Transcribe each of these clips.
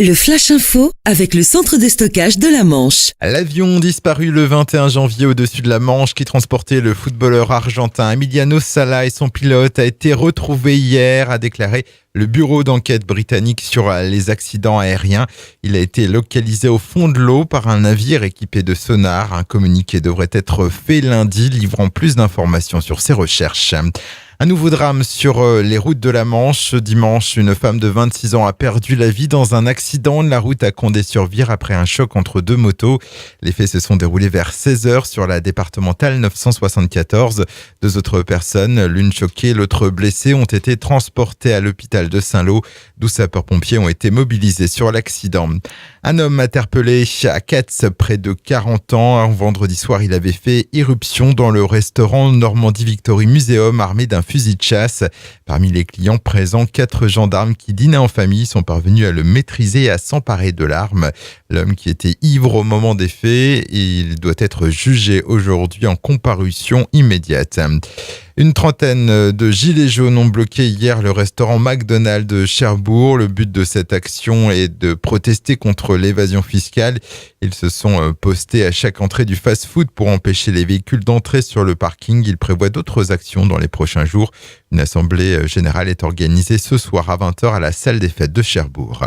Le Flash Info avec le centre de stockage de la Manche. L'avion disparu le 21 janvier au-dessus de la Manche qui transportait le footballeur argentin Emiliano Sala et son pilote a été retrouvé hier, a déclaré le bureau d'enquête britannique sur les accidents aériens. Il a été localisé au fond de l'eau par un navire équipé de sonar. Un communiqué devrait être fait lundi, livrant plus d'informations sur ces recherches. Un nouveau drame sur les routes de la Manche. Dimanche, une femme de 26 ans a perdu la vie dans un accident de la route à Condé-sur-Vire après un choc entre deux motos. Les faits se sont déroulés vers 16h sur la départementale 974. Deux autres personnes, l'une choquée, l'autre blessée, ont été transportées à l'hôpital de Saint-Lô, d'où sapeurs-pompiers ont été mobilisés sur l'accident. Un homme interpellé à Ketz, près de 40 ans. Vendredi soir, il avait fait irruption dans le restaurant Normandie Victory Museum armé d'un fusil de chasse. Parmi les clients présents, 4 gendarmes qui dînaient en famille sont parvenus à le maîtriser et à s'emparer de l'arme. L'homme qui était ivre au moment des faits, il doit être jugé aujourd'hui en comparution immédiate. Une trentaine de gilets jaunes ont bloqué hier le restaurant McDonald's de Cherbourg. Le but de cette action est de protester contre l'évasion fiscale. Ils se sont postés à chaque entrée du fast-food pour empêcher les véhicules d'entrer sur le parking. Ils prévoient d'autres actions dans les prochains jours. Une assemblée générale est organisée ce soir à 20h à la salle des fêtes de Cherbourg.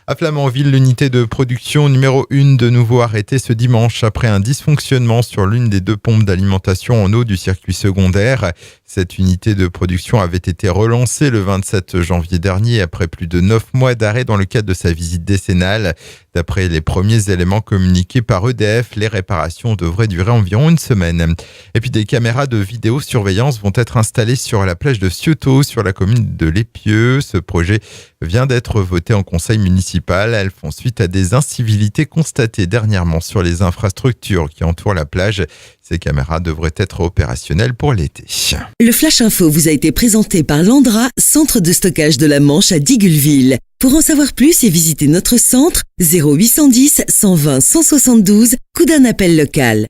À Flamanville, l'unité de production numéro 1 de nouveau arrêtée ce dimanche après un dysfonctionnement sur l'une des 2 pompes d'alimentation en eau du circuit secondaire. Cette unité de production avait été relancée le 27 janvier dernier après plus de 9 mois d'arrêt dans le cadre de sa visite décennale. D'après les premiers éléments communiqués par EDF, les réparations devraient durer environ une semaine. Et puis des caméras de vidéosurveillance vont être installées sur la plage de Cioto, sur la commune de L'Épieux. Ce projet vient d'être voté en conseil municipal. Elles font suite à des incivilités constatées dernièrement sur les infrastructures qui entourent la plage. Ces caméras devraient être opérationnelles pour l'été. Le Flash Info vous a été présenté par Landra, centre de stockage de la Manche à Digulleville. Pour en savoir plus et visiter notre centre, 0810 120 172, coup d'un appel local.